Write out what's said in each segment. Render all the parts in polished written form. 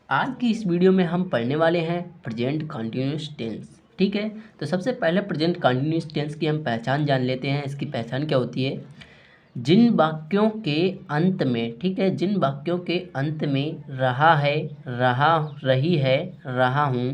आज की इस वीडियो में हम पढ़ने वाले हैं प्रेजेंट कंटिन्यूअस टेंस। ठीक है, तो सबसे पहले प्रेजेंट कंटिन्यूअस टेंस की हम पहचान जान लेते हैं। इसकी पहचान क्या होती है? जिन वाक्यों के अंत में, ठीक है, जिन वाक्यों के अंत में रहा है, रहा, रही है, रहा हूँ,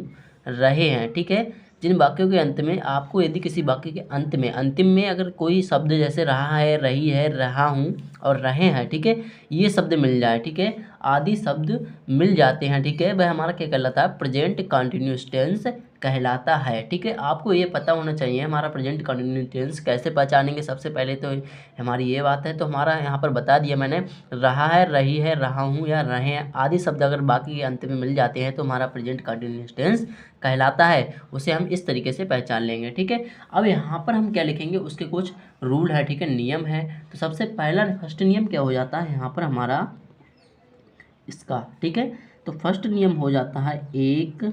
रहे हैं, ठीक है, जिन वाक्यों के अंत में आपको यदि किसी वाक्य के अंत में, अंतिम में अगर कोई शब्द जैसे रहा है, रही है, रहा हूँ और रहे हैं, ठीक है, ये शब्द मिल जाए, ठीक है, आदि शब्द मिल जाते हैं, ठीक है, वह हमारा क्या कहलाता है? प्रेजेंट कंटिन्यूअस टेंस कहलाता है। ठीक है, आपको ये पता होना चाहिए हमारा प्रेजेंट कंटिन्यूअस टेंस कैसे पहचानेंगे। सबसे पहले तो हमारी ये बात है, तो हमारा यहाँ पर बता दिया मैंने, रहा है, रही है, रहा हूँ या रहे हैं आदि शब्द अगर बाकी के अंत में मिल जाते हैं तो हमारा प्रेजेंट कंटिन्यूअस टेंस कहलाता है। उसे हम इस तरीके से पहचान लेंगे। ठीक है, अब यहाँ पर हम क्या लिखेंगे, उसके कुछ रूल है, ठीक है, नियम है। तो सबसे पहला फर्स्ट नियम क्या हो जाता है यहाँ पर हमारा इसका, ठीक है, तो फर्स्ट नियम हो जाता है एक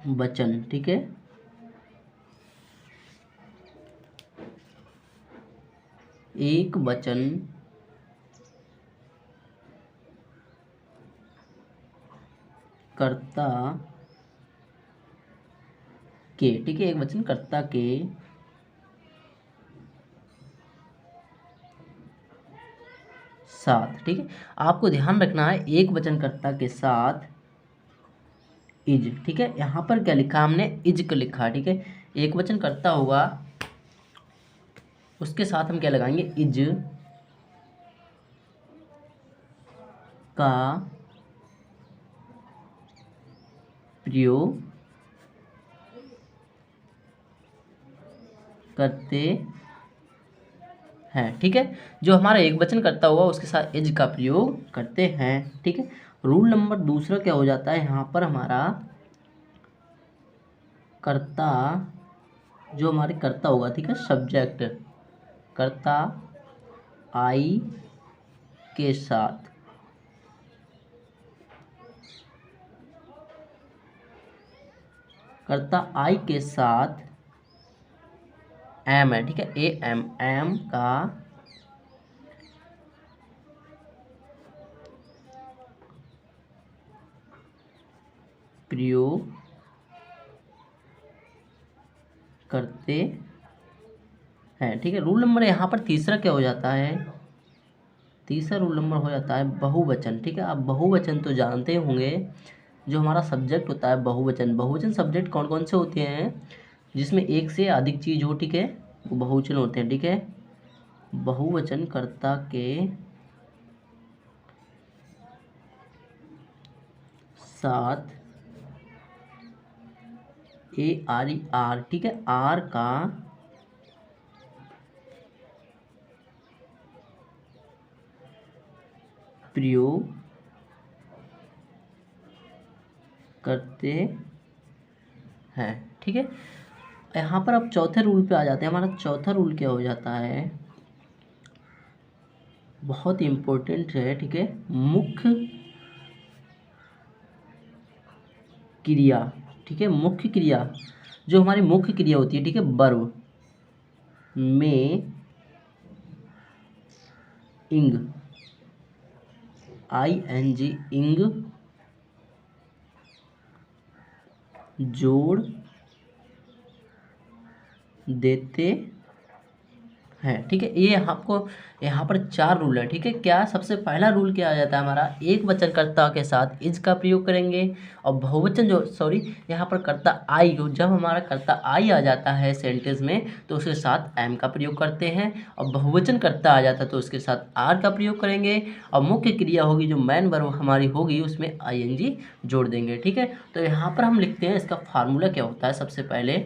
वचन। ठीक है, एक वचन कर्ता के, ठीक है, एक वचन कर्ता के साथ। ठीक है, आपको ध्यान रखना है एक वचन कर्ता के साथ इज। ठीक है, यहाँ पर क्या लिखा हमने? इज को लिखा। ठीक है, एक वचन कर्ता होगा उसके साथ हम क्या लगाएंगे? इज का प्रयोग करते हैं। ठीक है, जो हमारा एक वचन करता हुआ उसके साथ इज का प्रयोग करते हैं। ठीक है, रूल नंबर दूसरा क्या हो जाता है यहाँ पर हमारा? कर्ता, जो हमारे कर्ता होगा, ठीक है, सब्जेक्ट, कर्ता आई के साथ कर्ता आई के साथ एम है। ठीक है, ए एम, एम का प्रयोग करते हैं। ठीक है, रूल नंबर यहाँ पर तीसरा क्या हो जाता है? तीसरा रूल नंबर हो जाता है बहुवचन। ठीक है, आप बहुवचन तो जानते होंगे, जो हमारा सब्जेक्ट होता है बहुवचन। बहुवचन सब्जेक्ट कौन कौन से होते हैं? जिसमें एक से अधिक चीज हो, ठीक है, वो बहुवचन होते हैं। ठीक है, बहुवचन कर्ता के साथ ए आर ई आर, ठीक है, आर का प्रयोग करते हैं। ठीक है, यहाँ पर अब चौथे रूल पे आ जाते हैं। हमारा चौथा रूल क्या हो जाता है? बहुत इम्पोर्टेंट है। ठीक है, मुख्य क्रिया। ठीक है, मुख्य क्रिया, जो हमारी मुख्य क्रिया होती है, ठीक है, वर्ब में इंग, आई एन जी, इंग जोड़ देते है। ठीक है, ये आपको यहाँ पर चार रूल है। ठीक है, क्या सबसे पहला रूल क्या आ जाता है हमारा? एक वचनकर्ता के साथ इज का प्रयोग करेंगे, और बहुवचन जो, सॉरी, यहाँ पर कर्ता आई, जब हमारा कर्ता आई आ जाता है सेंटेंस में तो उसके साथ एम का प्रयोग करते हैं, और बहुवचन कर्ता आ जाता है तो उसके साथ आर का प्रयोग करेंगे, और मुख्य क्रिया होगी जो मैन वर्ब हमारी होगी उसमें ING जोड़ देंगे। ठीक है, तो यहाँ पर हम लिखते हैं इसका फार्मूला क्या होता है। सबसे पहले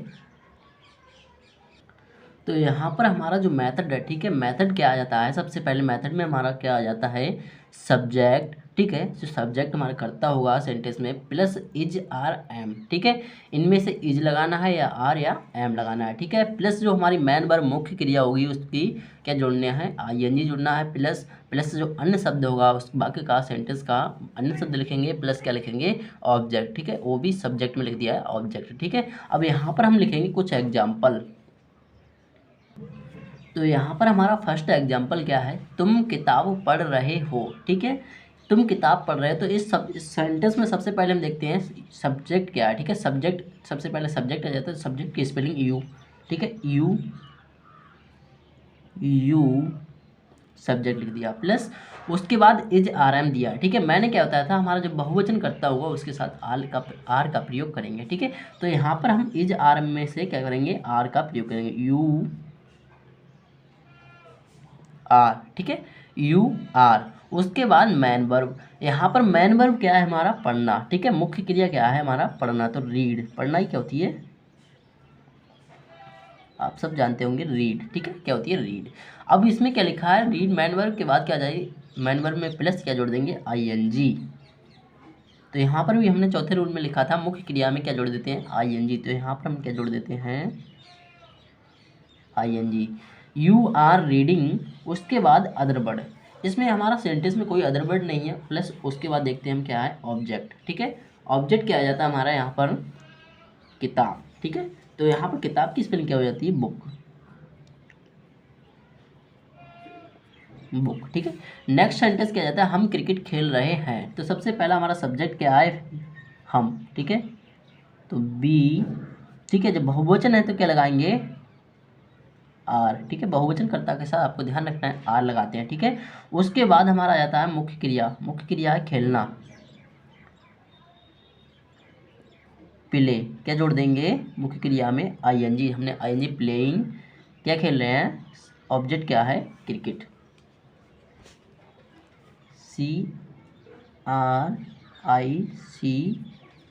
तो यहाँ पर हमारा जो मेथड है, ठीक है, मेथड क्या आ जाता है? सबसे पहले मेथड में हमारा क्या आ जाता है? सब्जेक्ट। ठीक है, जो सब्जेक्ट हमारा करता होगा सेंटेंस में प्लस इज आर एम। ठीक है, इनमें से इज लगाना है या आर या एम लगाना है। ठीक है, प्लस जो हमारी मैन वर्ब मुख्य क्रिया होगी उसकी क्या जोड़ना है? ING जोड़ना है, प्लस प्लस जो अन्य शब्द होगा उस बाकी का सेंटेंस का अन्य शब्द लिखेंगे, प्लस क्या लिखेंगे? ऑब्जेक्ट। ठीक है, वो भी सब्जेक्ट में लिख दिया है ऑब्जेक्ट। ठीक है, अब यहाँ पर हम लिखेंगे कुछ एग्जाम्पल। तो यहाँ पर हमारा फर्स्ट एग्जाम्पल क्या है, तुम किताब पढ़ रहे हो, ठीक है, तुम किताब पढ़ रहे हो। तो इस सेंटेंस में सबसे पहले हम देखते हैं सब्जेक्ट क्या है, ठीक है। सब्जेक्ट सबसे पहले सब्जेक्ट आ जाता है, सब्जेक्ट की स्पेलिंग यू, ठीक है, यू सब्जेक्ट लिख दिया, प्लस उसके बाद इज आर एम दिया, ठीक है। मैंने क्या बताया था, हमारा जब बहुवचन करता होगा उसके साथ आर का प्रयोग करेंगे, ठीक है। तो यहाँ पर हम इज आर एम में से क्या करेंगे, आर का प्रयोग करेंगे, यू आर, ठीक है, यू आर। उसके बाद मैन वर्ब, यहाँ पर मैन वर्ब क्या है हमारा, पढ़ना, ठीक है। मुख्य क्रिया क्या है हमारा, पढ़ना, तो रीड, पढ़ना ही क्या होती है, आप सब जानते होंगे, रीड, ठीक है, क्या होती है, रीड। अब इसमें क्या लिखा है, रीड मैन वर्ब के बाद क्या आ जाएगी, मैन वर्ब में प्लस क्या जोड़ देंगे, आई एन जी। तो यहाँ पर भी हमने चौथे रूल में लिखा था मुख्य क्रिया में क्या जोड़ देते हैं, आई एन जी। तो यहाँ पर हम क्या जोड़ देते हैं, I N G, you are reading. उसके बाद अदर वर्ड, इसमें हमारा सेंटेंस में कोई अदर वर्ड नहीं है, प्लस उसके बाद देखते हैं हम क्या है, ऑब्जेक्ट, ठीक है। ऑब्जेक्ट क्या आ जाता है हमारा यहाँ पर, किताब, ठीक है। तो यहाँ पर किताब की स्पेलिंग क्या हो जाती है, बुक, बुक, ठीक है। नेक्स्ट सेंटेंस क्या जाता है, हम क्रिकेट खेल रहे हैं। तो सबसे पहला हमारा सब्जेक्ट क्या है, हम, ठीक है, तो बी, ठीक है। जब बहुवचन है तो क्या लगाएंगे, आर, ठीक है। बहुवचन कर्ता के साथ आपको ध्यान रखना है, आर लगाते हैं, ठीक है। उसके बाद हमारा आ जाता है मुख्य क्रिया, मुख्य क्रिया है खेलना, प्ले, क्या जोड़ देंगे मुख्य क्रिया में, आई एन जी। हमने आई एन जी, प्लेइंग, क्या खेल रहे हैं, ऑब्जेक्ट क्या है, क्रिकेट, सी आर आई सी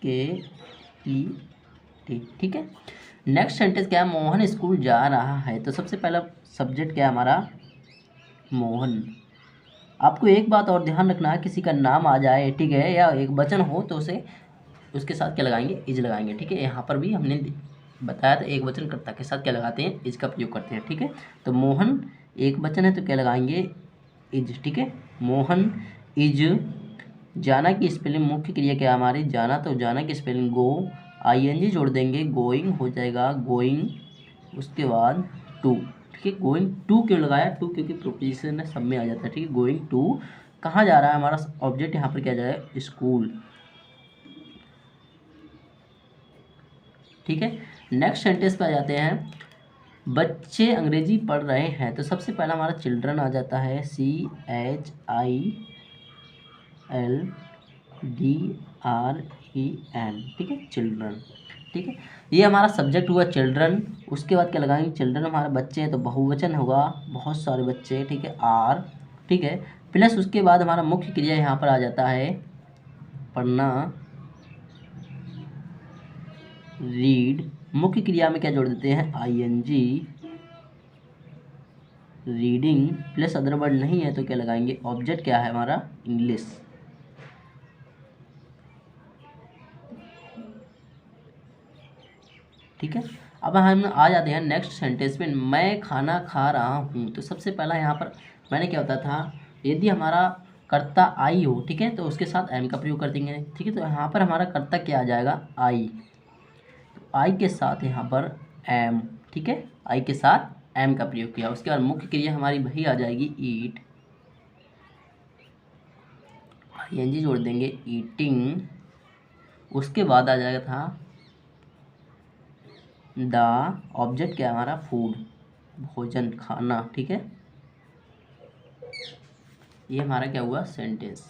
के ई टी, ठीक है। नेक्स्ट सेंटेंस क्या है, मोहन स्कूल जा रहा है। तो सबसे पहला सब्जेक्ट क्या है हमारा, मोहन। आपको एक बात और ध्यान रखना है, किसी का नाम आ जाए, ठीक है, या एक वचन हो तो उसे उसके साथ क्या लगाएंगे, इज लगाएंगे, ठीक है। यहाँ पर भी हमने बताया था एक वचन कर्ता के साथ क्या लगाते हैं, इज का प्रयोग करते हैं, ठीक है। तो मोहन एक वचन है तो क्या लगाएंगे, इज, ठीक है। मोहन इज, जाना की स्पेलिंग मुख्य क्रिया क्या है हमारी, जाना, तो जाना की स्पेलिंग गो, आई एन जी जोड़ देंगे, गोइंग हो जाएगा, गोइंग। उसके बाद टू, ठीक है। गोइंग टू क्यों लगाया, टू क्योंकि प्रोपोजिशन है, सब में आ जाता है, ठीक है। गोइंग टू, कहाँ जा रहा है हमारा ऑब्जेक्ट, यहाँ पर क्या जाएगा, स्कूल, ठीक है। नेक्स्ट सेंटेंस पे आ जाते हैं, बच्चे अंग्रेजी पढ़ रहे हैं। तो सबसे पहला हमारा चिल्ड्रन आ जाता है, CHILDREN, ठीक है, चिल्ड्रन, ठीक है। ये हमारा सब्जेक्ट हुआ चिल्ड्रन। उसके बाद क्या लगाएंगे, चिल्ड्रन हमारे बच्चे हैं तो बहुवचन होगा, बहुत सारे बच्चे, ठीक है, आर, ठीक है, प्लस उसके बाद हमारा मुख्य क्रिया यहाँ पर आ जाता है, पढ़ना, रीड। मुख्य क्रिया में क्या जोड़ देते हैं, I N G, reading, plus other word नहीं है तो क्या लगाएंगे, ऑब्जेक्ट क्या है हमारा, इंग्लिश, ठीक है। अब हम आ जाते हैं नेक्स्ट सेंटेंस में, मैं खाना खा रहा हूँ। तो सबसे पहला यहाँ पर मैंने क्या होता था, यदि हमारा कर्ता आई हो, ठीक है, तो उसके साथ एम का प्रयोग कर देंगे, ठीक है। तो यहाँ पर हमारा कर्ता क्या आ जाएगा, आई, तो आई के साथ यहाँ पर एम, ठीक है, आई के साथ एम का प्रयोग किया। उसके बाद मुख्य क्रिया हमारी वही आ जाएगी, ईट, आई एन जी जोड़ देंगे, ईटिंग। उसके बाद आ जाएगा था द, ऑब्जेक्ट क्या है हमारा, फूड, भोजन, खाना, ठीक है। ये हमारा क्या हुआ, सेंटेंस।